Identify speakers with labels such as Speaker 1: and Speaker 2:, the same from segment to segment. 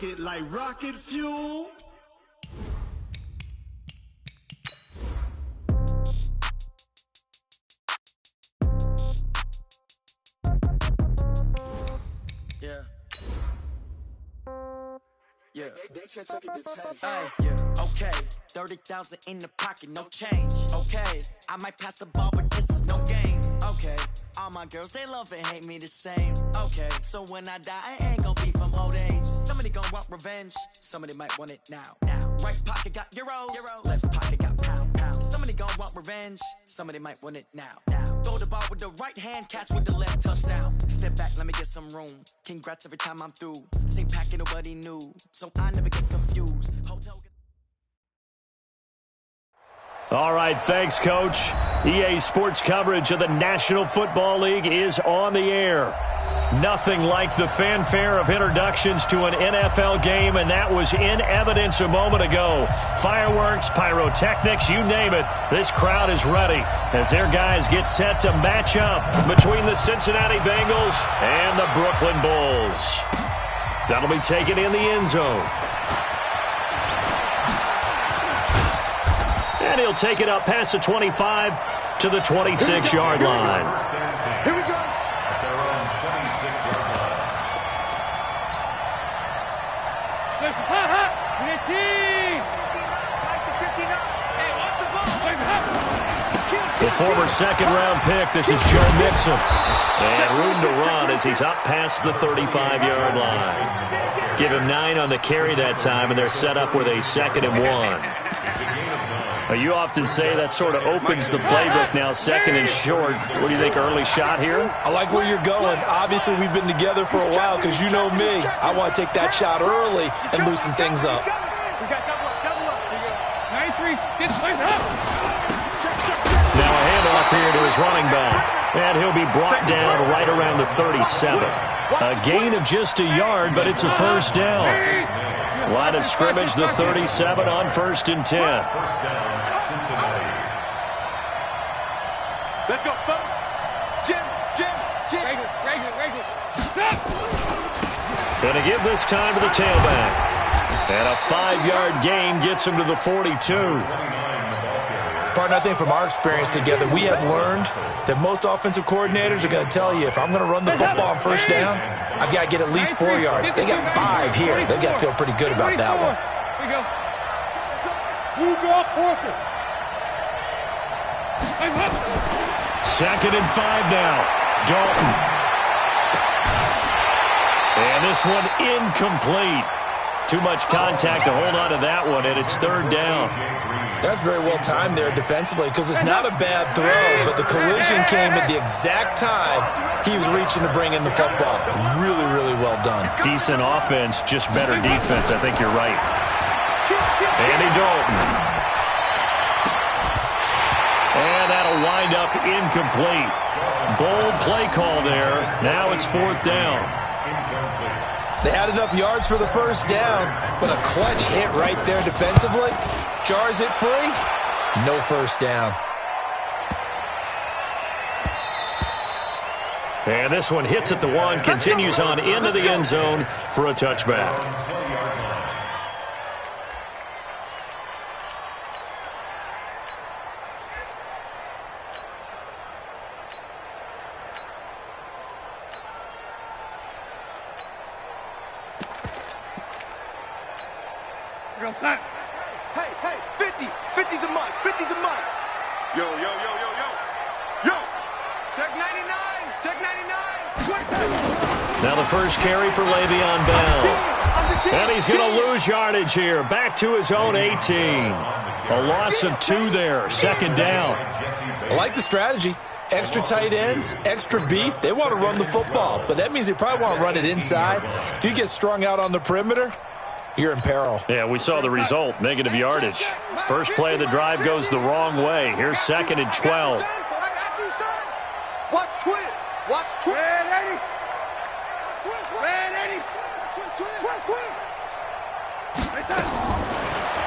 Speaker 1: it like rocket fuel.
Speaker 2: Yeah. Yeah. Hey, yeah. Okay. 30,000 in the pocket, no change. Okay. I might pass the ball, but this is no game. Okay. All my girls, they love and hate me the same. Okay. So when I die, I ain't gonna be from old age. Somebody gonna want revenge. Somebody might want it now. Right pocket got euros. Left pocket got pounds. Somebody gonna want revenge. Somebody might want it now. Throw the ball with the right hand, catch with the left, touchdown. Step back, let me get some room. Congrats every time I'm through. Same packet, nobody knew. So I never get confused.
Speaker 3: All right, thanks, Coach. EA Sports coverage of the National Football League is on the air. Nothing like the fanfare of introductions to an NFL game, and that was in evidence a moment ago. Fireworks, pyrotechnics, you name it. This crowd is ready as their guys get set to match up between the Cincinnati Bengals and the Brooklyn Bulls. That'll be taken in the end zone. And he'll take it up past the 25 to the 26-yard line.
Speaker 1: Here we go.
Speaker 3: The former second-round pick, this is Joe Mixon. And room to run as he's up past the 35-yard line. Give him 9 on the carry that time, and they're set up with a 2nd and 1. You often say that sort of opens the playbook now, 2nd and short. What do you think, early shot here?
Speaker 4: I like where you're going. Obviously, we've been together for a while because you know me. I want to take that shot early and loosen things up.
Speaker 3: Now a handoff here to his running back. And he'll be brought down right around the 37. A gain of just a yard, but it's a first down. Line of scrimmage, the 37 on 1st and 10.
Speaker 1: Let's go, folks. Jim.
Speaker 3: Gonna give this time to the tailback. And a 5-yard gain gets him to the 42.
Speaker 4: Partner, I think from our experience together, we have learned that most offensive coordinators are going to tell you, if I'm going to run the football on 1st down, I've got to get at least 4 yards. They got 5 here. They've got to feel pretty good about that one.
Speaker 1: Here we go. You draw quarter.
Speaker 3: 2nd and 5 now. Dalton. And this one incomplete. Too much contact to hold on to that one, and it's 3rd down.
Speaker 4: That's very well timed there defensively because it's not a bad throw, but the collision came at the exact time he was reaching to bring in the football. Really, really well done.
Speaker 3: Decent offense, just better defense. I think you're right. Andy Dalton. And that'll wind up incomplete. Bold play call there. Now it's 4th down.
Speaker 4: They had enough yards for the first down, but a clutch hit right there defensively. Jars it free. No first down.
Speaker 3: And this one hits at the 1, continues on into the end zone for a touchback.
Speaker 1: Hey, 50 the mic, 50 the mic. Yo. Check 99.
Speaker 3: Now the first carry for Le'Veon Bell. And he's going to lose yardage here. Back to his own 18. A loss of 2 there, 2nd down.
Speaker 4: I like the strategy. Extra tight ends, extra beef. They want to run the football, but that means they probably want to run it inside. If you get strung out on the perimeter, you're in peril.
Speaker 3: Yeah, we saw the result, negative yardage. First play of the drive goes the wrong way. Here's 2nd and 12.
Speaker 1: Watch twist. Red 80.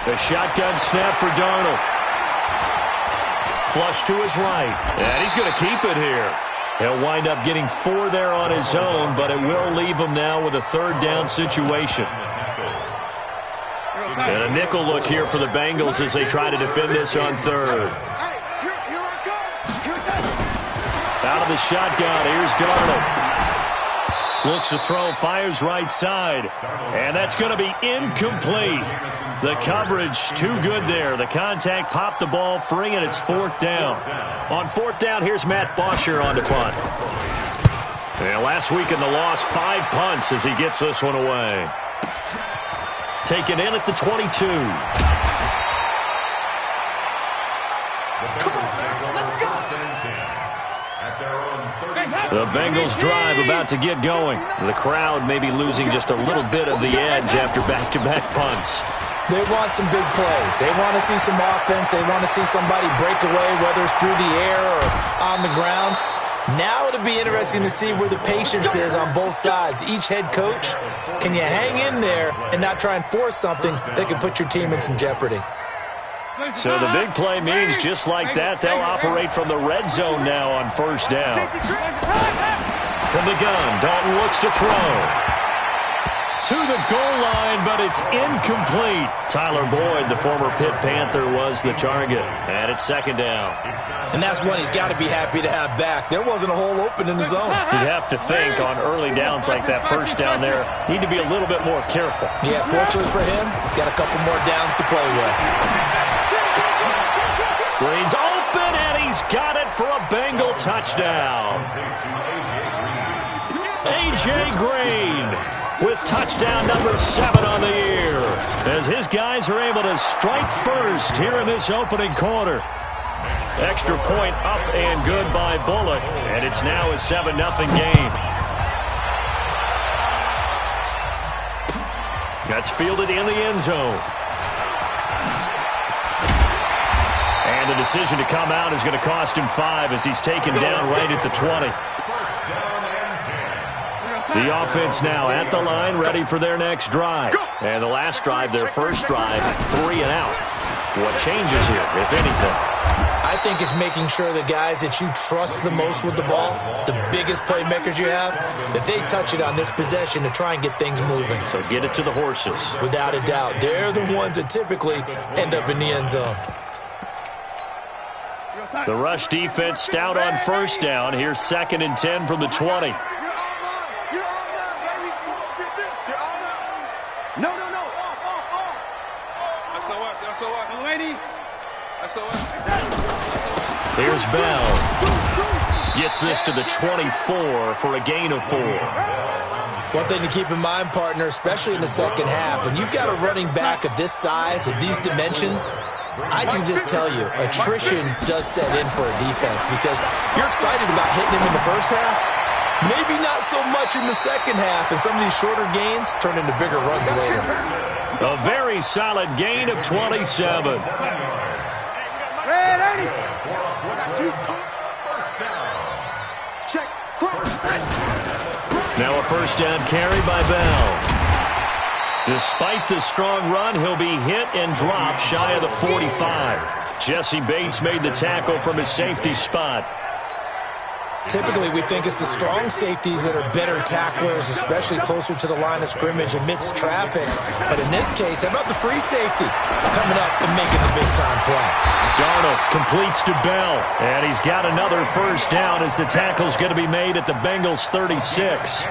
Speaker 3: The shotgun snap for Darnold. Flush to his right. And he's going to keep it here. He'll wind up getting 4 there on his own, but it will leave him now with a 3rd down situation. And a nickel look here for the Bengals as they try to defend this on 3rd. Out of the shotgun, here's Darnold. Looks to throw, fires right side. And that's going to be incomplete. The coverage too good there. The contact popped the ball free, and it's 4th down. On 4th down, here's Matt Bosher on to punt. And last week in the loss, 5 punts as he gets this one away. Taken in at the 22. The Bengals drive about to get going. The crowd may be losing just a little bit of the edge after back-to-back punts.
Speaker 4: They want some big plays. They want to see some offense. They want to see somebody break away, whether it's through the air or on the ground. Now it'll be interesting to see where the patience is on both sides. Each head coach, can you hang in there and not try and force something that could put your team in some jeopardy?
Speaker 3: So the big play means just like that, they'll operate from the red zone now on 1st down. From the gun, Dalton looks to throw. To the goal line, but it's incomplete. Tyler Boyd, the former Pitt Panther, was the target. And it's 2nd down.
Speaker 4: And that's one he's got to be happy to have back. There wasn't a hole open in the zone.
Speaker 3: You'd have to think on early downs like that 1st down there, need to be a little bit more careful.
Speaker 4: Yeah, fortunately for him, got a couple more downs to play with.
Speaker 3: Green's open, and he's got it for a Bengal touchdown. A.J. Green with touchdown number 7 on the year, as his guys are able to strike first here in this opening quarter. Extra point up and good by Bullock, and it's now a 7-0 game. That's fielded in the end zone. And the decision to come out is going to cost him 5 as he's taken down right at the 20. The offense now at the line, ready for their next drive. And the last drive, their first drive, 3 and out. What changes here, if anything?
Speaker 4: I think it's making sure the guys that you trust the most with the ball, the biggest playmakers you have, that they touch it on this possession to try and get things moving.
Speaker 3: So get it to the horses.
Speaker 4: Without a doubt. They're the ones that typically end up in the end zone.
Speaker 3: The rush defense stout on 1st down. Here's 2nd and 10 from the 20. Here's Bell. Gets this to the 24 for a gain of 4.
Speaker 4: One thing to keep in mind, partner, especially in the second half, when you've got a running back of this size, of these dimensions, I can just tell you, attrition does set in for a defense because you're excited about hitting him in the first half. Maybe not so much in the second half, and some of these shorter gains turn into bigger runs later.
Speaker 3: A very solid gain of 27. Now a 1st down carry by Bell. Despite the strong run, he'll be hit and dropped shy of the 45. Jesse Bates made the tackle from his safety spot.
Speaker 4: Typically, we think it's the strong safeties that are better tacklers, especially closer to the line of scrimmage amidst traffic. But in this case, how about the free safety coming up and making the big-time play?
Speaker 3: Darnold completes to Bell, and he's got another 1st down as the tackle's going to be made at the Bengals' 36.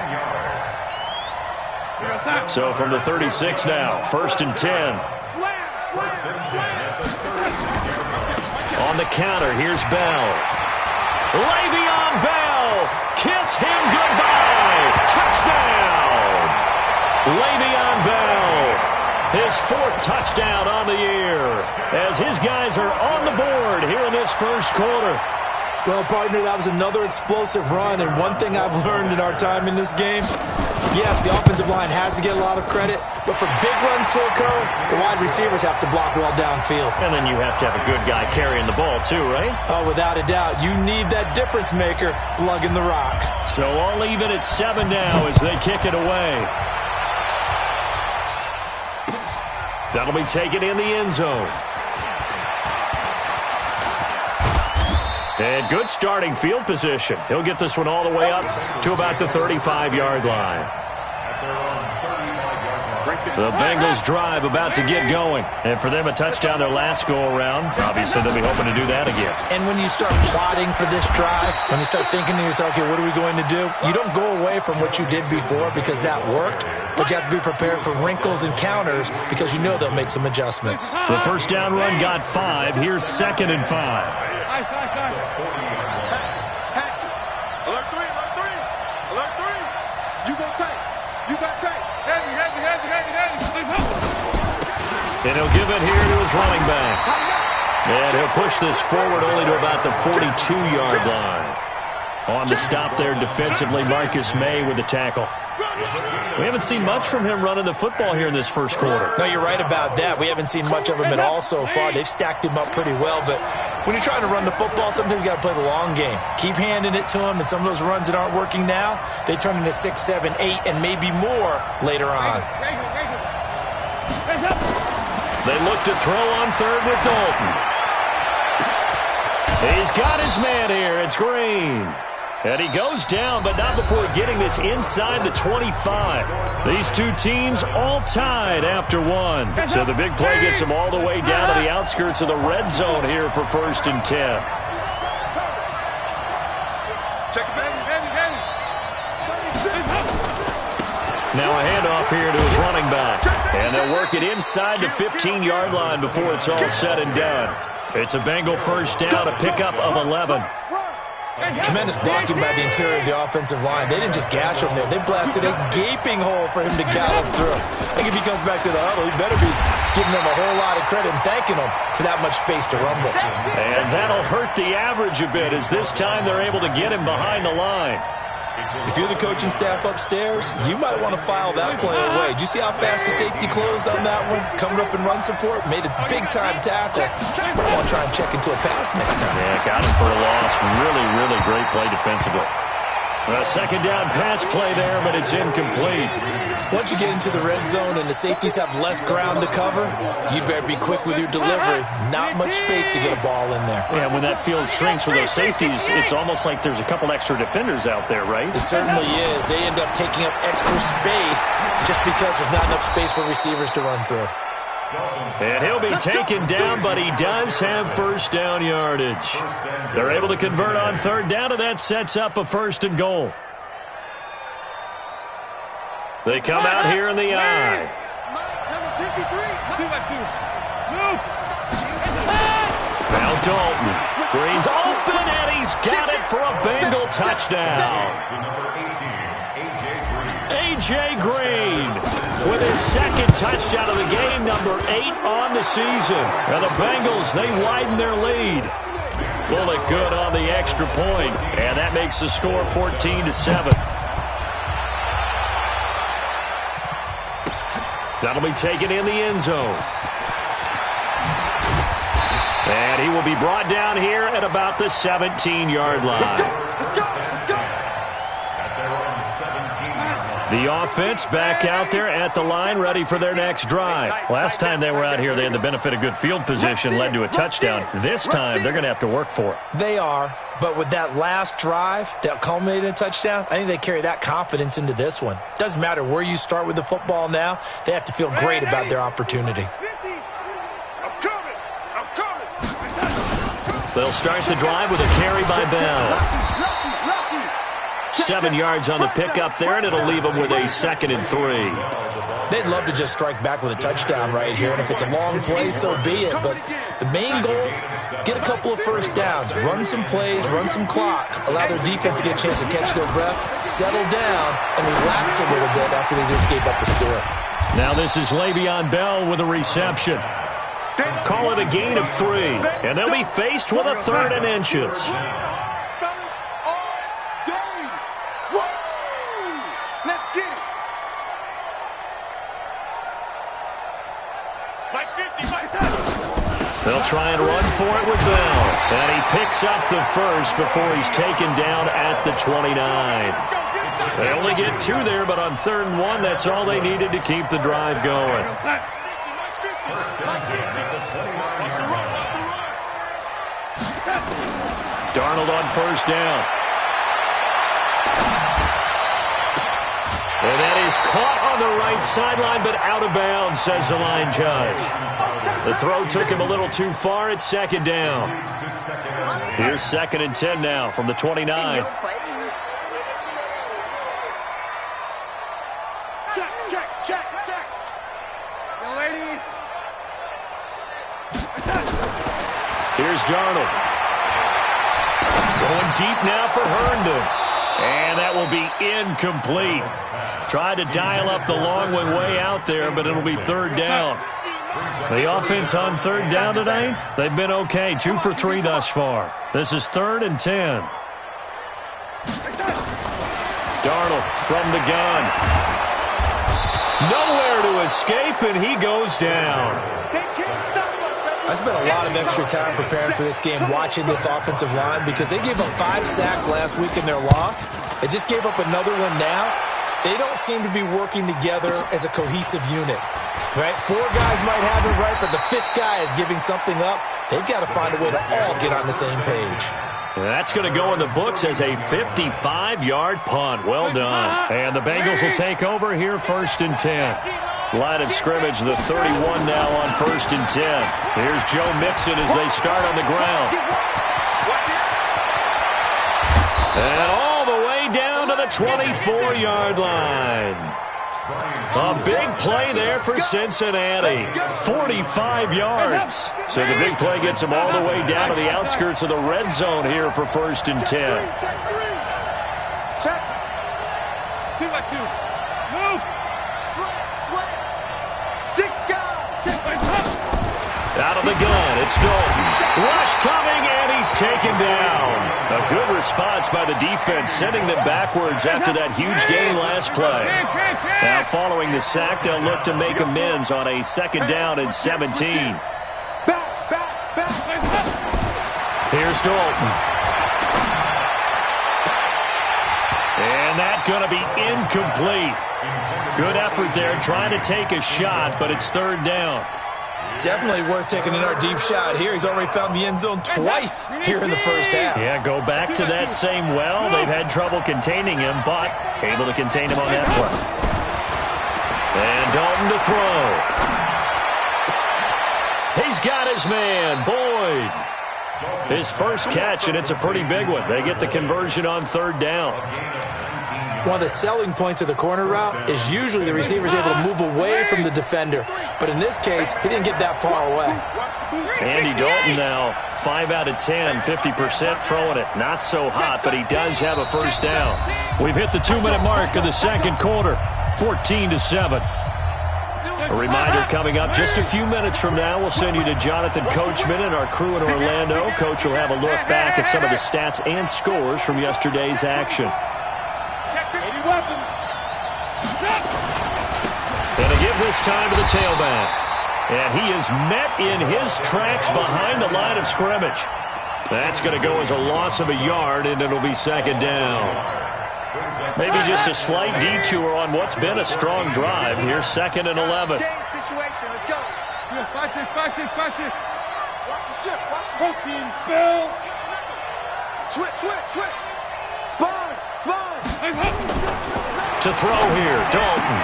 Speaker 3: So from the 36 now, 1st and 10. On the counter, here's Bell. Le'Veon Bell, kiss him goodbye. Touchdown. Le'Veon Bell, his 4th touchdown on the year, as his guys are on the board here in this first quarter.
Speaker 4: Well, partner, that was another explosive run, and one thing I've learned in our time in this game, yes, the offensive line has to get a lot of credit, but for big runs to occur, the wide receivers have to block well downfield.
Speaker 3: And then you have to have a good guy carrying the ball too, right?
Speaker 4: Oh, without a doubt. You need that difference maker lugging the rock.
Speaker 3: So I'll leave it at 7 now as they kick it away. That'll be taken in the end zone. And good starting field position. He'll get this one all the way up to about the 35-yard line. The Bengals drive about to get going. And for them, a touchdown their last go-around. Obviously, they'll be hoping to do that again.
Speaker 4: And when you start plotting for this drive, when you start thinking to yourself, okay, what are we going to do? You don't go away from what you did before because that worked. But you have to be prepared for wrinkles and counters because you know they'll make some adjustments.
Speaker 3: The first down run got 5. Here's 2nd and 5.
Speaker 1: Alert 3. Alert 3. You got tape. Heavy.
Speaker 3: And he'll give it here to his running back. And he'll push this forward only to about the 42-yard line. On the stop there defensively, Marcus May with the tackle. We haven't seen much from him running the football here in this first quarter.
Speaker 4: No, you're right about that. We haven't seen much of him at all so far. They've stacked him up pretty well, but when you're trying to run the football, sometimes you got to play the long game. Keep handing it to him, and some of those runs that aren't working now, they turn into 6, 7, 8, and maybe more later on.
Speaker 3: They look to throw on third with Dalton. He's got his man here. It's Green. And he goes down, but not before getting this inside the 25. These two teams all tied after 1. So the big play gets them all the way down to the outskirts of the red zone here for 1st and 10. Now a handoff here to his running back. And they'll work it inside the 15-yard line before it's all said and done. It's a Bengal first down, a pickup of 11.
Speaker 4: Tremendous blocking by the interior of the offensive line. They didn't just gash him there. They blasted a gaping hole for him to gallop through. I think if he comes back to the huddle, he better be giving them a whole lot of credit and thanking them for that much space to rumble.
Speaker 3: And that'll hurt the average a bit as this time they're able to get him behind the line.
Speaker 4: If you're the coaching staff upstairs, you might want to file that play away. Did you see how fast the safety closed on that one? Coming up in run support, made a big-time tackle. Might want to try and check into a pass next time.
Speaker 3: Yeah, got him for a loss. Really, really great play defensively. A second down pass play there, but it's incomplete.
Speaker 4: Once you get into the red zone and the safeties have less ground to cover, you better be quick with your delivery. Not much space to get a ball in there.
Speaker 3: Yeah, when that field shrinks with those safeties, it's almost like there's a couple extra defenders out there, right?
Speaker 4: It certainly is. They end up taking up extra space just because there's not enough space for receivers to run through.
Speaker 3: And he'll be taken down, but he does have first down yardage. They're able to convert on third down, and that sets up a 1st and goal. They come out here in the I. Now Dalton. Green's open, and he's got it for a Bengal touchdown. A.J. Green with his 2nd touchdown of the game, number 8 on the season. And the Bengals, they widen their lead. Pull it good on the extra point, and that makes the score 14-7. That'll be taken in the end zone. And he will be brought down here at about the 17-yard line. The offense back out there at the line, ready for their next drive. Last time they were out here, they had the benefit of good field position, led to a touchdown. This time, they're going to have to work for it.
Speaker 4: They are, but with that last drive that culminated in a touchdown, I think they carry that confidence into this one. Doesn't matter where you start with the football now, they have to feel great about their opportunity.
Speaker 3: They'll start the drive with a carry by Bell. 7 yards on the pickup there, and it'll leave them with a 2nd and 3.
Speaker 4: They'd love to just strike back with a touchdown right here, and if it's a long play, so be it. But the main goal, get a couple of first downs, run some plays, run some clock, allow their defense to get a chance to catch their breath, settle down, and relax a little bit after they just gave up the score.
Speaker 3: Now this is Le'Veon Bell with a reception. Call it a gain of 3, and they'll be faced with a 3rd and inches. They'll try and run for it with Bell. And he picks up the first before he's taken down at the 29. They only get 2 there, but on 3rd and 1, that's all they needed to keep the drive going. Darnold on first down. And that is caught on the right sideline, but out of bounds, says the line judge. The throw took him a little too far. It's second down. Here's 2nd and 10 now from the 29.
Speaker 1: Check. Young lady.
Speaker 3: Here's Darnold. Going deep now for Herndon. And that will be incomplete. Tried to dial up the long one way out there, but it'll be 3rd down. The offense on 3rd down tonight, they've been okay. 2 for 3 thus far. This is 3rd and 10. Darnold from the gun. Nowhere to escape, and he goes down.
Speaker 4: I spent a lot of extra time preparing for this game watching this offensive line because they gave up 5 sacks last week in their loss. They just gave up another one now. They don't seem to be working together as a cohesive unit. Right? 4 guys might have it right, but the 5th guy is giving something up. They've got to find a way to all get on the same page.
Speaker 3: That's going to go in the books as a 55-yard punt. Well done. And the Bengals will take over here 1st and 10. Line of scrimmage, the 31 now on 1st and 10. Here's Joe Mixon as they start on the ground. And all the way down to the 24-yard line. A big play there for Cincinnati. 45 yards. So the big play gets them all the way down to the outskirts of the red zone here for 1st and 10.
Speaker 1: Check. 2 by 2. Move. Slant. 6 guys. Check.
Speaker 3: Out of the gun, it's Dalton. Rush coming, and he's taken down. A good response by the defense, sending them backwards after that huge gain last play. Now following the sack, they'll look to make amends on a 2nd down and 17. Here's Dalton. And that's going to be incomplete. Good effort there, trying to take a shot, but it's 3rd down.
Speaker 4: Definitely worth taking another deep shot here. He's already found the end zone twice here in the first half.
Speaker 3: Yeah, go back to that same well. They've had trouble containing him, but able to contain him on that play. And Dalton to throw. He's got his man, Boyd. His first catch, and it's a pretty big one. They get the conversion on 3rd down.
Speaker 4: One of the selling points of the corner route is usually the receiver is able to move away from the defender. But in this case, he didn't get that far away.
Speaker 3: Andy Dalton now, 5 out of 10, 50% throwing it. Not so hot, but he does have a first down. We've hit the 2-minute mark of the 2nd quarter, 14-7. A reminder coming up just a few minutes from now. We'll send you to Jonathan Coachman and our crew in Orlando. Coach will have a look back at some of the stats and scores from yesterday's action. And to give this time to the tailback. And he is met in his tracks behind the line of scrimmage. That's going to go as a loss of a yard, and it'll be 2nd down. Maybe just a slight detour on what's been a strong drive. Here's 2nd and 11.
Speaker 1: Let's go. 5 6. Watch the shift. Protein spill. Switch. Sponge.
Speaker 3: To throw here, Dalton.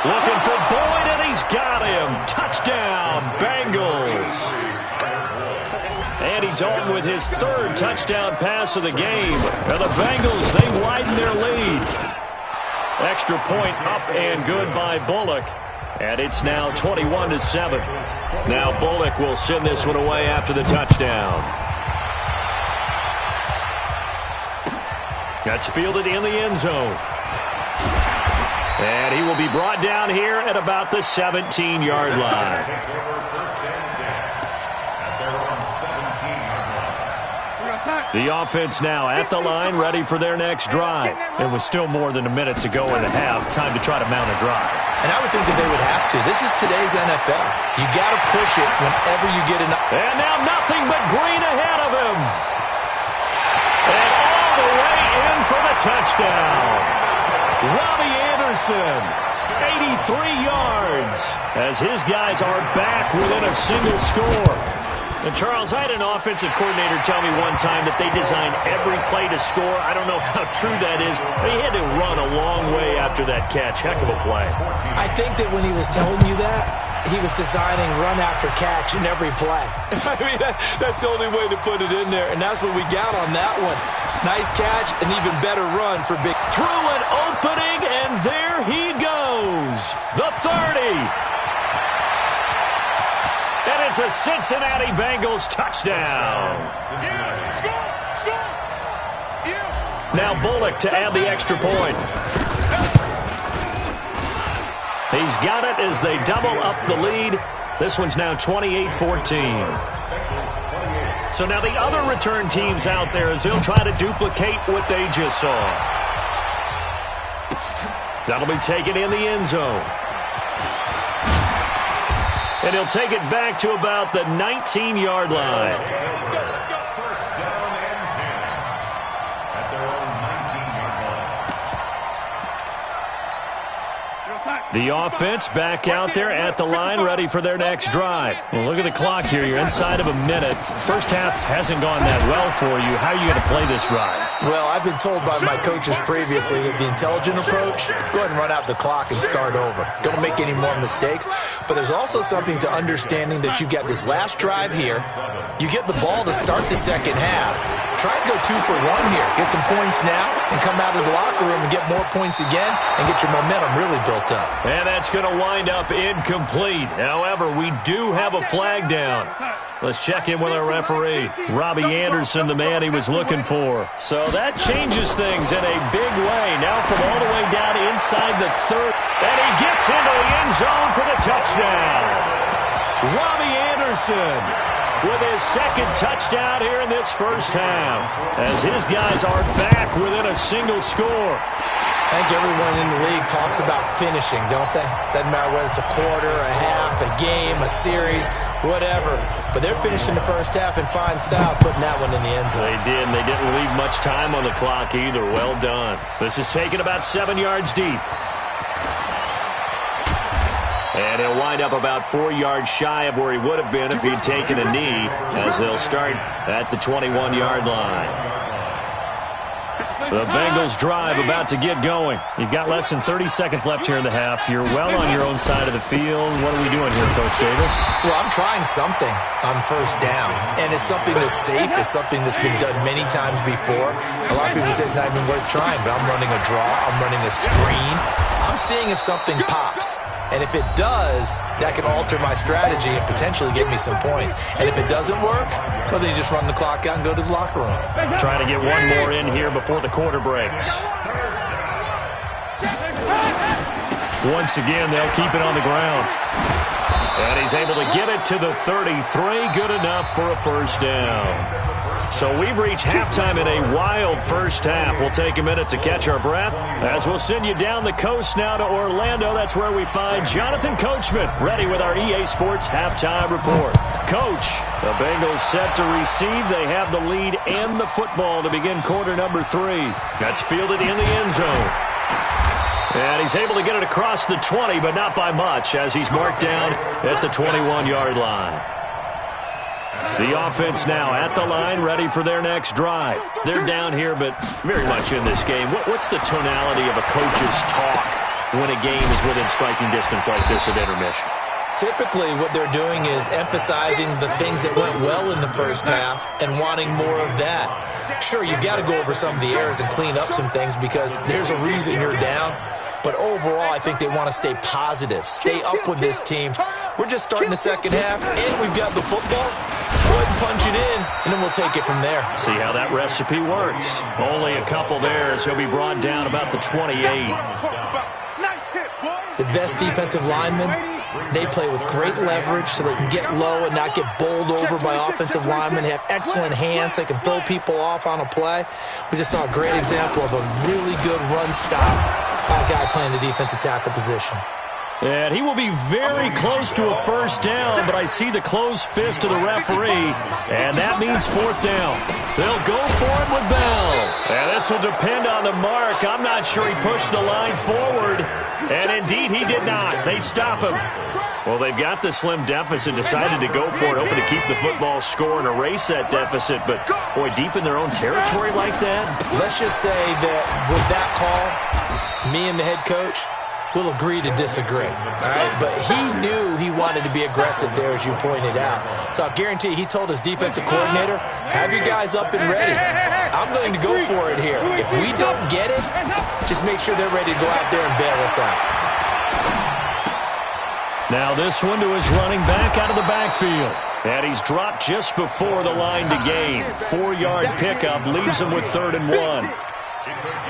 Speaker 3: Looking for Boyd, and he's got him. Touchdown, Bengals. Andy Dalton with his 3rd touchdown pass of the game. And the Bengals, they widen their lead. Extra point up and good by Bullock. And it's now 21-7. Now Bullock will send this one away after the touchdown. That's fielded in the end zone. And he will be brought down here at about the 17-yard line. The offense now at the line, ready for their next drive. It was still more than a minute to go in the half. Time to try to mount a drive.
Speaker 4: And I would think that they would have to. This is today's NFL. You got to push it whenever you get enough.
Speaker 3: And now nothing but green ahead of him. And all the way in for the touchdown. Robbie Anderson, 83 yards, as his guys are back within a single score. And Charles, I had an offensive coordinator tell me one time that they designed every play to score. I don't know how true that is, but he had to run a long way after that catch. Heck of a play.
Speaker 4: I think that when he was telling you that, he was designing run after catch in every play. I mean, that's the only way to put it in there, and that's what we got on that one. Nice catch, an even better run for Big.
Speaker 3: Through an opening, and there he goes. The 30. And it's a Cincinnati Bengals touchdown. Now Bullock to add the extra point. He's got it as they double up the lead. This one's now 28-14. So now the other return teams out there as they'll try to duplicate what they just saw. That'll be taken in the end zone. And he'll take it back to about the 19-yard line.
Speaker 5: First down and 10 at their own 19-yard line.
Speaker 3: The offense back out there at the line, ready for their next drive. Well, look at the clock here. You're inside of a minute. First half hasn't gone that well for you. How are you going to play this drive?
Speaker 4: Well, I've been told by my coaches previously that the intelligent approach, go ahead and run out the clock and start over. Don't make any more mistakes. But there's also something to understanding that you get this last drive here. You get the ball to start the second half. Try and go 2 for 1 here. Get some points now and come out of the locker room and get more points again and get your momentum really built up.
Speaker 3: And that's going to wind up incomplete. However, we do have a flag down. Let's check in with our referee. Robbie Anderson, the man he was looking for. So that changes things in a big way. Now from all the way down inside the 30. And he gets into the end zone for the touchdown. Robbie Anderson with his second touchdown here in this first half, as his guys are back within a single score.
Speaker 4: I think everyone in the league talks about finishing, don't they? Doesn't matter whether it's a quarter, a half, a game, a series, whatever. But they're finishing the first half in fine style, putting that one in the end zone.
Speaker 3: They did, and they didn't leave much time on the clock either. Well done. This is taken about 7 yards deep. And he'll wind up about 4 yards shy of where he would have been if he'd taken a knee, as they'll start at the 21-yard line. The Bengals drive about to get going. You've got less than 30 seconds left here in the half. You're well on your own side of the field. What are we doing here, Coach Davis?
Speaker 4: Well, I'm trying something on first down. And it's something that's safe. It's something that's been done many times before. A lot of people say it's not even worth trying, but I'm running a draw. I'm running a screen. I'm seeing if something pops. And if it does, that can alter my strategy and potentially get me some points. And if it doesn't work, well, then you just run the clock out and go to the locker room.
Speaker 3: Trying to get one more in here before the quarter breaks. Once again, they'll keep it on the ground. And he's able to get it to the 33. Good enough for a first down. So we've reached halftime in a wild first half. We'll take a minute to catch our breath as we'll send you down the coast now to Orlando. That's where we find Jonathan Coachman, ready with our EA Sports halftime report. Coach, the Bengals set to receive. They have the lead and the football to begin quarter number 3. That's fielded in the end zone. And he's able to get it across the 20, but not by much, as he's marked down at the 21-yard line. The offense now at the line, ready for their next drive. They're down here, but very much in this game. What's the tonality of a coach's talk when a game is within striking distance like this at intermission?
Speaker 4: Typically, what they're doing is emphasizing the things that went well in the first half and wanting more of that. Sure, you've got to go over some of the errors and clean up some things because there's a reason you're down. But overall, I think they want to stay positive, stay up with this team. We're just starting the second half, and we've got the football. Let's go ahead and punch it in, and then we'll take it from there.
Speaker 3: See how that recipe works. Only a couple there, as he'll be brought down about the 28.
Speaker 4: The best defensive linemen, they play with great leverage so they can get low and not get bowled over by offensive linemen. They have excellent hands. They can throw people off on a play. We just saw a great example of a really good run stop by a guy playing the defensive tackle position.
Speaker 3: And he will be very close to a first down, but I see the closed fist of the referee, and that means fourth down. They'll go for it with Bell. And this will depend on the mark. I'm not sure he pushed the line forward, and indeed he did not. They stop him. Well, they've got the slim deficit, decided to go for it, hoping to keep the football score and erase that deficit. But, boy, deep in their own territory like that?
Speaker 4: Let's just say that with that call, me and the head coach will agree to disagree. All right? But he knew he wanted to be aggressive there, as you pointed out. So I'll guarantee he told his defensive coordinator, have your guys up and ready. I'm going to go for it here. If we don't get it, just make sure they're ready to go out there and bail us out.
Speaker 3: Now this one to his running back out of the backfield. And he's dropped just before the line to gain. 4-yard pickup leaves him with 3rd and 1.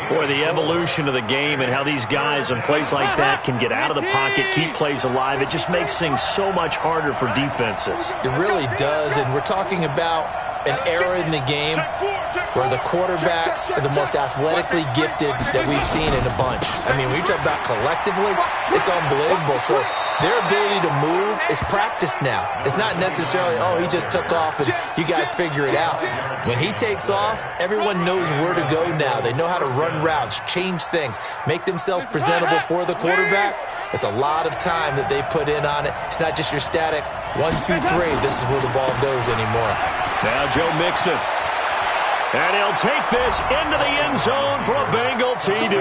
Speaker 3: Boy, the evolution of the game and how these guys in plays like that can get out of the pocket, keep plays alive, it just makes things so much harder for defenses.
Speaker 4: It really does, and we're talking about an era in the game where the quarterbacks are the most athletically gifted that we've seen in a bunch. I mean, when you talk about collectively, it's unbelievable. So their ability to move is practiced now. It's not necessarily, oh, he just took off and you guys figure it out. When he takes off, everyone knows where to go now. They know how to run routes, change things, make themselves presentable for the quarterback. It's a lot of time that they put in on it. It's not just your static 1, 2, 3. This is where the ball goes anymore.
Speaker 3: Now Joe Mixon. And he'll take this into the end zone for a Bengal TD.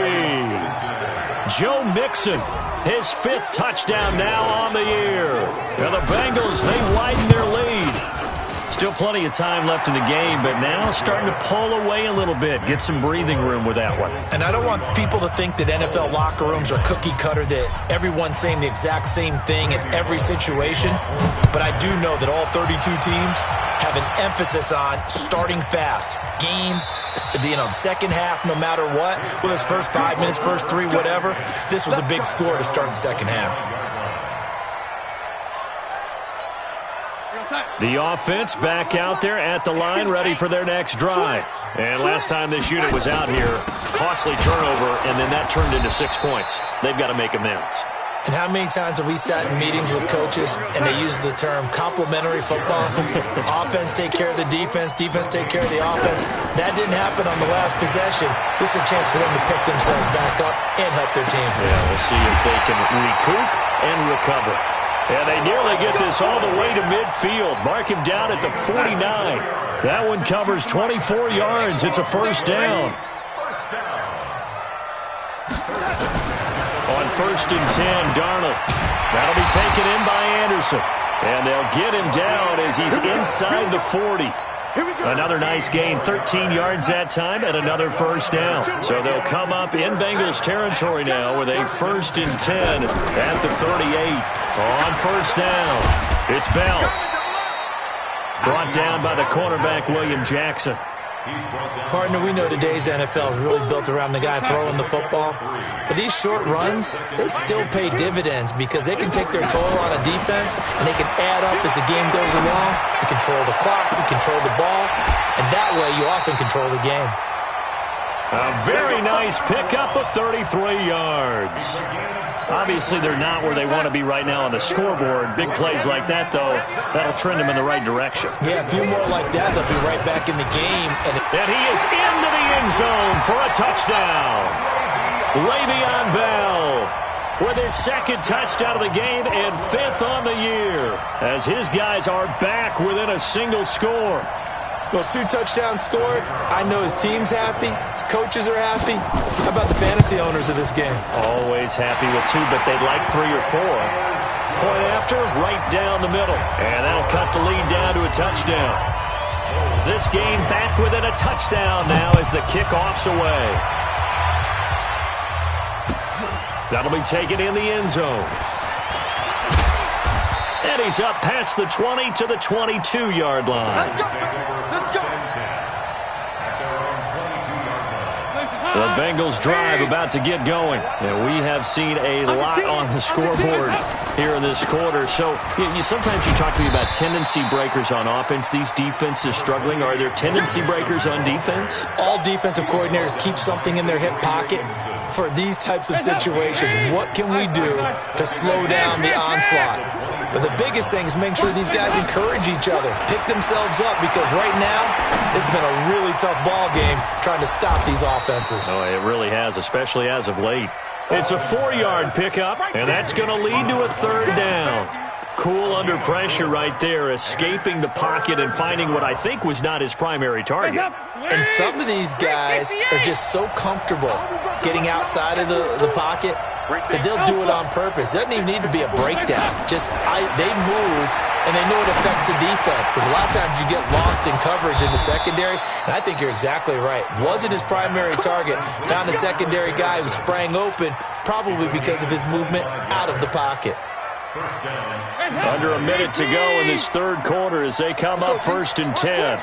Speaker 3: Joe Mixon, his 5th touchdown now on the year. Now the Bengals, they widen their lead. Still plenty of time left in the game, but now starting to pull away a little bit, get some breathing room with that one.
Speaker 4: And I don't want people to think that NFL locker rooms are cookie cutter, that everyone's saying the exact same thing in every situation. But I do know that all 32 teams have an emphasis on starting fast. Game, the second half, no matter what, whether it's first 5 minutes, first 3, whatever, this was a big score to start the second half.
Speaker 3: The offense back out there at the line, ready for their next drive. And last time this unit was out here, costly turnover, and then that turned into 6 points. They've got to make amends.
Speaker 4: And how many times have we sat in meetings with coaches and they use the term complementary football? Offense take care of the defense, defense take care of the offense. That didn't happen on the last possession. This is a chance for them to pick themselves back up and help their team.
Speaker 3: Yeah, we'll see if they can recoup and recover. And they nearly get this all the way to midfield. Mark him down at the 49. That one covers 24 yards. It's a first down. On 1st and 10, Darnold. That'll be taken in by Anderson. And they'll get him down as he's inside the 40. Another nice gain, 13 yards that time, and another first down. So they'll come up in Bengals territory now with a 1st and 10 at the 38. On first down, it's Bell. Brought down by the cornerback, William Jackson.
Speaker 4: Partner, we know today's NFL is really built around the guy throwing the football. But these short runs, they still pay dividends because they can take their toll on a defense and they can add up as the game goes along. You control the clock, you control the ball, and that way you often control the game.
Speaker 3: A very nice pickup of 33 yards. Obviously, they're not where they want to be right now on the scoreboard. Big plays like that, though, that'll trend them in the right direction.
Speaker 4: Yeah, a few more like that, they'll be right back in the game.
Speaker 3: And he is into the end zone for a touchdown. Le'Veon Bell with his 2nd touchdown of the game and 5th on the year, as his guys are back within a single score.
Speaker 4: Well, 2 touchdowns scored. I know his team's happy. His coaches are happy. How about the fantasy owners of this game?
Speaker 3: Always happy with 2, but they'd like 3 or 4. Point after, right down the middle. And that'll cut the lead down to a touchdown. This game back within a touchdown now as the kickoff's away. That'll be taken in the end zone. And he's up past the 20 to the 22-yard line.
Speaker 1: Let's go.
Speaker 3: The Bengals drive about to get going. And we have seen a lot on the scoreboard here in this quarter. So sometimes you talk to me about tendency breakers on offense. These defenses struggling. Are there tendency breakers on defense?
Speaker 4: All defensive coordinators keep something in their hip pocket for these types of situations. What can we do to slow down the onslaught? But the biggest thing is make sure these guys encourage each other, pick themselves up, because right now it's been a really tough ball game trying to stop these offenses.
Speaker 3: Oh, it really has, especially as of late. It's a 4-yard pickup, and that's going to lead to a 3rd down. Cool under pressure right there, escaping the pocket and finding what I think was not his primary target.
Speaker 4: And some of these guys are just so comfortable getting outside of the pocket that they'll do it on purpose. It doesn't even need to be a breakdown. They move, and they know it affects the defense, because a lot of times you get lost in coverage in the secondary, and I think you're exactly right. Wasn't his primary target. Found a secondary guy who sprang open, probably because of his movement out of the pocket.
Speaker 3: Under a minute to go in this third quarter as they come up 1st and 10.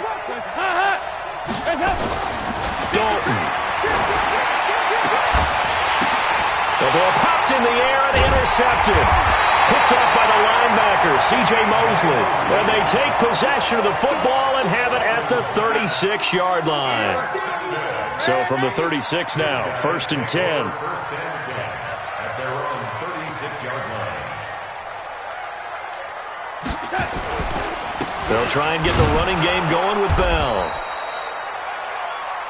Speaker 3: Dalton. The ball popped in the air and intercepted. Picked up by the linebacker, C.J. Mosley. And they take possession of the football and have it at the 36-yard line. So from the 36 now, 1st and 10.
Speaker 5: At their own 36-yard line.
Speaker 3: They'll try and get the running game going with Bell.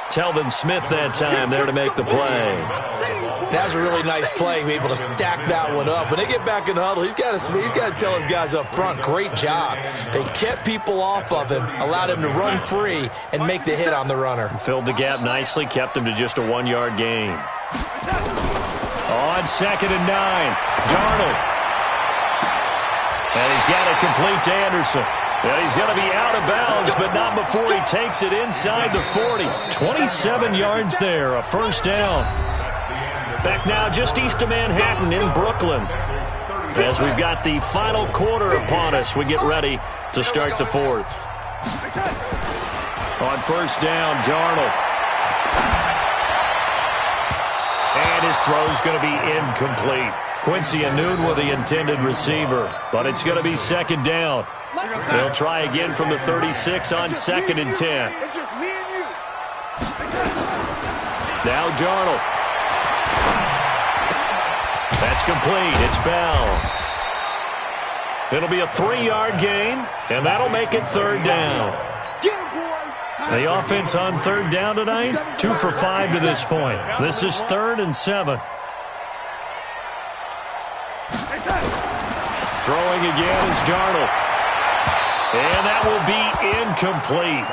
Speaker 3: Telvin Smith that time there to make the play.
Speaker 4: That was a really nice play, able to stack that one up. When they get back in the huddle, he's got to tell his guys up front, great job. They kept people off of him, allowed him to run free, and make the hit on the runner.
Speaker 3: Filled the gap nicely, kept him to just a 1-yard gain. On 2nd and 9, Darnold. And he's got it complete to Anderson. And he's going to be out of bounds, but not before he takes it inside the 40. 27 yards there, a 1st down. Back now just east of Manhattan in Brooklyn. As we've got the final quarter upon us, we get ready to start the 4th. On 1st down, Darnold. And his throw's going to be incomplete. Quincy Anoon with the intended receiver, but it's going to be 2nd down. They'll try again from the 36 on 2nd and 10.
Speaker 1: It's just me and you.
Speaker 3: Now Darnold. That's complete. It's Bell. It'll be a 3-yard gain, and that'll make it 3rd down. The offense on 3rd down tonight, 2 for 5 to this point. This is 3rd and 7. Throwing again is Darnold. And that will be incomplete.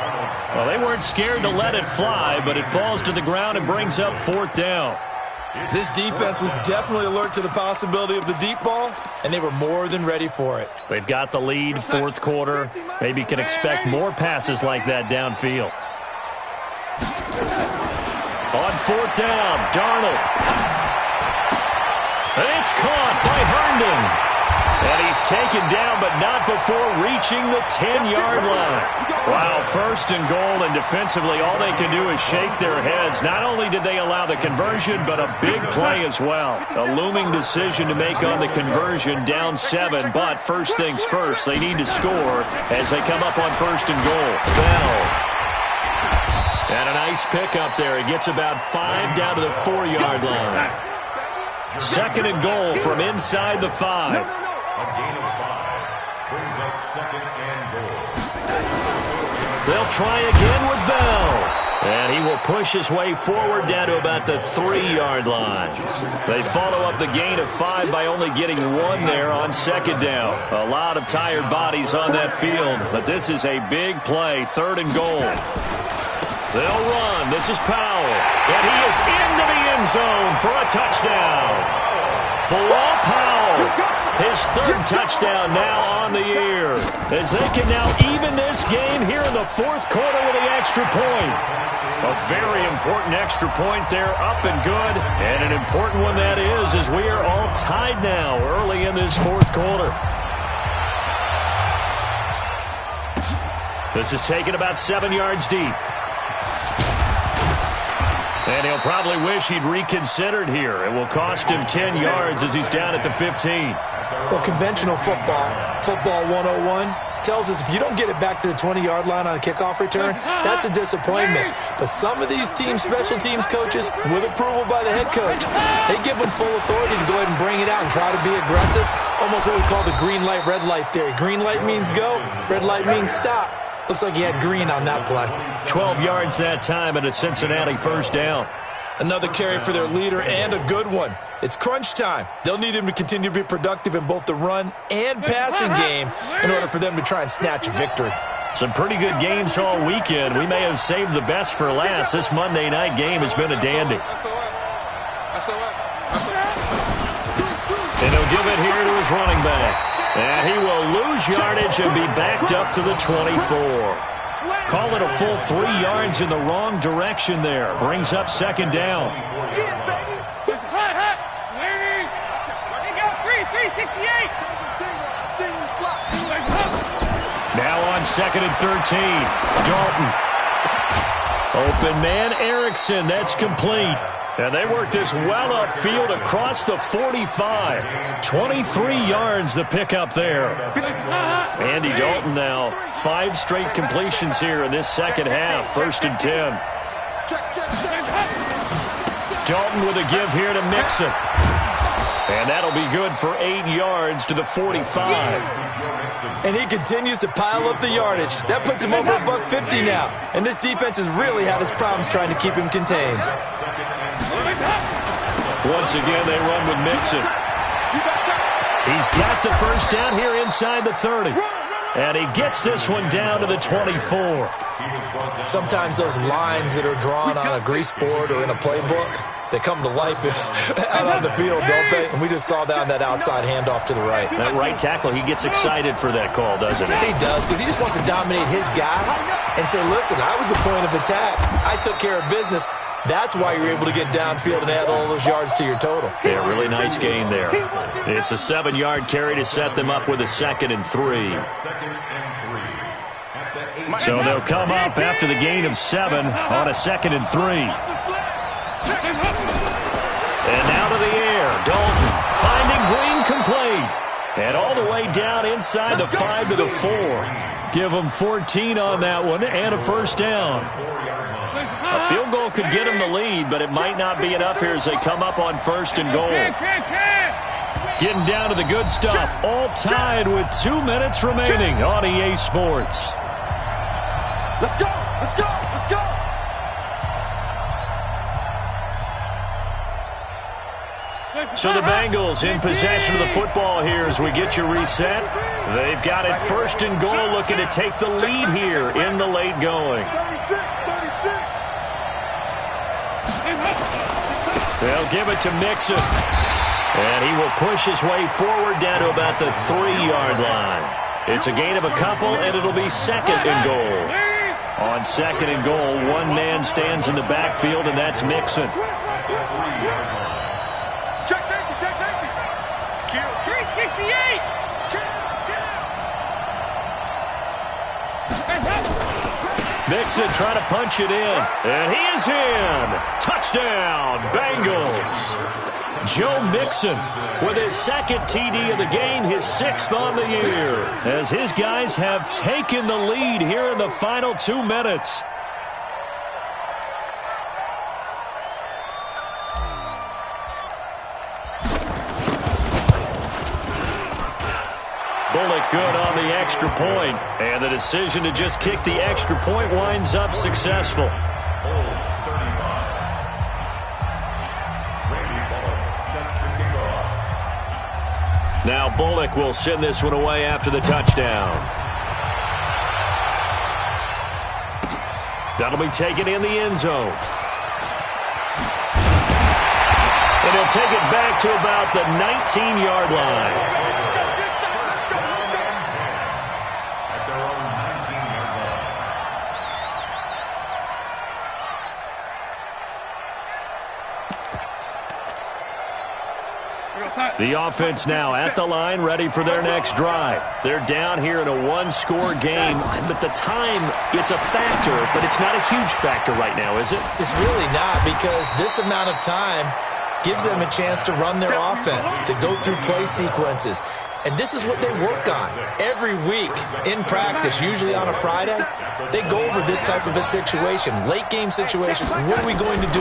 Speaker 3: Well, they weren't scared to let it fly, but it falls to the ground and brings up 4th down.
Speaker 4: This defense was definitely alert to the possibility of the deep ball, and they were more than ready for it.
Speaker 3: They've got the lead, 4th quarter. Maybe can expect more passes like that downfield. On 4th down, Darnold. And it's caught by Herndon. And he's taken down, but not before reaching the 10-yard line. Wow, 1st and goal, and defensively all they can do is shake their heads. Not only did they allow the conversion, but a big play as well. A looming decision to make on the conversion, down 7, but first things first, they need to score as they come up on 1st and goal. Bell. And a nice pickup there. He gets about 5 down to the 4-yard line. 2nd and goal from inside the 5.
Speaker 5: A gain of 5 brings up 2nd and goal.
Speaker 3: They'll try again with Bell. And he will push his way forward down to about the 3-yard line. They follow up the gain of 5 by only getting 1 there on 2nd down. A lot of tired bodies on that field, but this is a big play, 3rd and goal. They'll run. This is Powell. And he is into the end zone for a touchdown. Bilal Powell. His 3rd touchdown now on the year, as they can now even this game here in the 4th quarter with the extra point. A very important extra point there, up and good, and an important one that is, as we are all tied now early in this 4th quarter. This is taken about 7 yards deep. And he'll probably wish he'd reconsidered here. It will cost him 10 yards as he's down at the 15.
Speaker 4: Well, conventional football 101, tells us if you don't get it back to the 20-yard line on a kickoff return, that's a disappointment. But some of these special teams coaches, with approval by the head coach, they give them full authority to go ahead and bring it out and try to be aggressive. Almost what we call the green light, red light theory. Green light means go, red light means stop. Looks like he had green on that play.
Speaker 3: 12 yards that time, and a Cincinnati 1st down.
Speaker 4: Another carry for their leader, and a good one. It's crunch time. They'll need him to continue to be productive in both the run and passing game in order for them to try and snatch a victory.
Speaker 3: Some pretty good games all weekend. We may have saved the best for last. This Monday night game has been a dandy. And he'll give it here to his running back. And he will lose yardage and be backed up to the 24. Call it a full 3 yards in the wrong direction there. Brings up second down. Now on second and 13. Dalton. Open man, Erickson. That's complete. And they work this well upfield across the 45. 23 yards the pickup there. Andy Dalton now 5 straight completions here in this second half. First and 10. Dalton with a give here to Mixon. And that'll be good for 8 yards to the 45.
Speaker 4: And he continues to pile up the yardage. That puts him over $150 now. And this defense has really had its problems trying to keep him contained.
Speaker 3: Once again, they run with Mixon. He's got the first down here inside the 30. And he gets this one down to the 24.
Speaker 4: Sometimes those lines that are drawn on a grease board or in a playbook, they come to life out on the field, don't they? And we just saw that on that outside handoff to the right.
Speaker 3: That right tackle, he gets excited for that call, doesn't he?
Speaker 4: He does, because he just wants to dominate his guy and say, listen, I was the point of attack. I took care of business. That's why you're able to get downfield and add all those yards to your total.
Speaker 3: Yeah, really nice gain there. It's a 7-yard carry to set them up with a 2nd and 3. So they'll come up after the gain of 7 on a 2nd and 3. And now to the air. Dalton finding Green complete. And all the way down inside the 5 to the 4. Give them 14 on that one and a first down. A field goal could get them the lead, but it might not be enough here as they come up on 1st and goal. Getting down to the good stuff. All tied with 2 minutes remaining on EA Sports.
Speaker 1: Let's go! Let's go! Let's go!
Speaker 3: So the Bengals in possession of the football here as we get you reset. They've got it 1st and goal, looking to take the lead here in the late going.
Speaker 1: 36.
Speaker 3: They'll give it to Mixon. And he will push his way forward down to about the 3-yard line. It's a gain of a couple, and it'll be 2nd and goal. On 2nd and goal, one man stands in the backfield, and that's Mixon.
Speaker 1: Check safety, check safety. Kill. 368.
Speaker 3: Mixon trying to punch it in, and he is in. Touchdown, Bengals. Joe Mixon with his 2nd TD of the game, his 6th on the year, as his guys have taken the lead here in the final 2 minutes. Bullock good on the extra point, and the decision to just kick the extra point winds up successful. Now Bullock will send this one away after the touchdown. That'll be taken in the end zone. And he'll take it back to about the 19-yard line. The offense now at the line, ready for their next drive. They're down here in a 1-score game, but the time, it's a factor, but it's not a huge factor right now, is it?
Speaker 4: It's really not, because this amount of time gives them a chance to run their offense, to go through play sequences. And this is what they work on every week in practice, usually on a Friday. They go over this type of a situation, late game situation. What are we going to do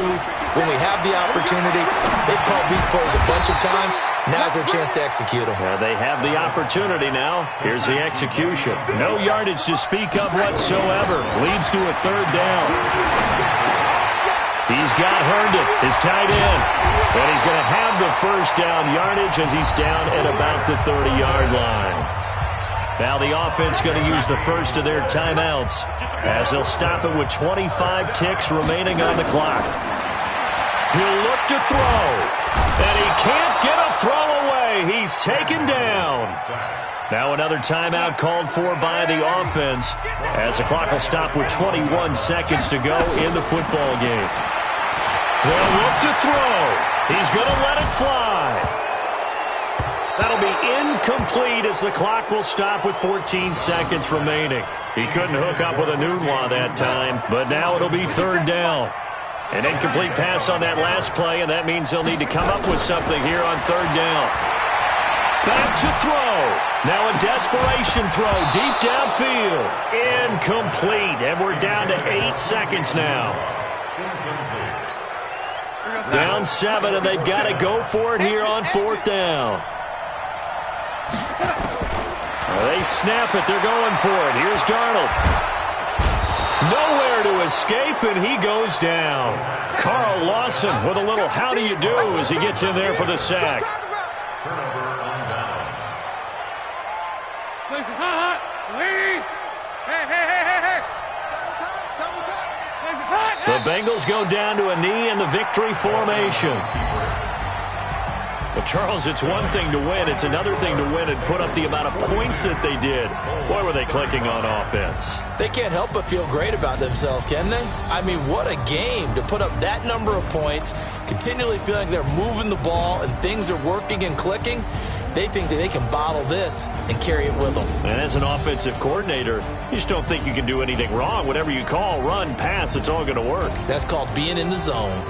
Speaker 4: when we have the opportunity? They've called these plays a bunch of times. Now's their chance to execute them.
Speaker 3: They have the opportunity now. Here's the execution. No yardage to speak of whatsoever. Leads to a 3rd down. He's got Herndon, his tight end. And he's going to have the first down yardage as he's down at about the 30-yard line. Now the offense going to use the first of their timeouts as they'll stop it with 25 ticks remaining on the clock. He'll look to throw, and he can't get a throw away. He's taken down. Now another timeout called for by the offense as the clock will stop with 21 seconds to go in the football game. They'll look to throw. He's going to let it fly. That'll be incomplete as the clock will stop with 14 seconds remaining. He couldn't hook up with a Nunwa that time, but now it'll be third down. An incomplete pass on that last play, and that means they'll need to come up with something here on third down. Back to throw. Now a desperation throw deep downfield. Incomplete, and we're down to 8 seconds now. Down 7, and they've got to go for it here on fourth down. They snap it. They're going for it. Here's Darnold. Nowhere to escape, and he goes down. Carl Lawson with a little how do you do as he gets in there for the sack. The Bengals go down to a knee in the victory formation. Well, Charles, it's one thing to win. It's another thing to win and put up the amount of points that they did. Boy, were they clicking on offense.
Speaker 4: They can't help but feel great about themselves, can they? I mean, what a game to put up that number of points, continually feeling like they're moving the ball and things are working and clicking. They think that they can bottle this and carry it with them.
Speaker 3: And as an offensive coordinator, you just don't think you can do anything wrong. Whatever you call, run, pass, it's all going to work.
Speaker 4: That's called being in the zone.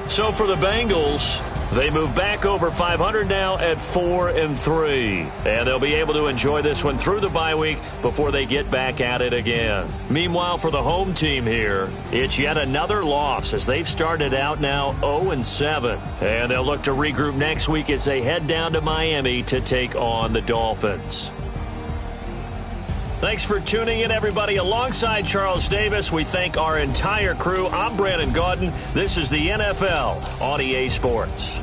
Speaker 3: So for the Bengals, they move back over 500 now at 4-3. And they'll be able to enjoy this one through the bye week before they get back at it again. Meanwhile, for the home team here, it's yet another loss as they've started out now 0-7. And they'll look to regroup next week as they head down to Miami to take on the Dolphins. Thanks for tuning in, everybody. Alongside Charles Davis, we thank our entire crew. I'm Brandon Gaudin. This is the NFL on EA Sports.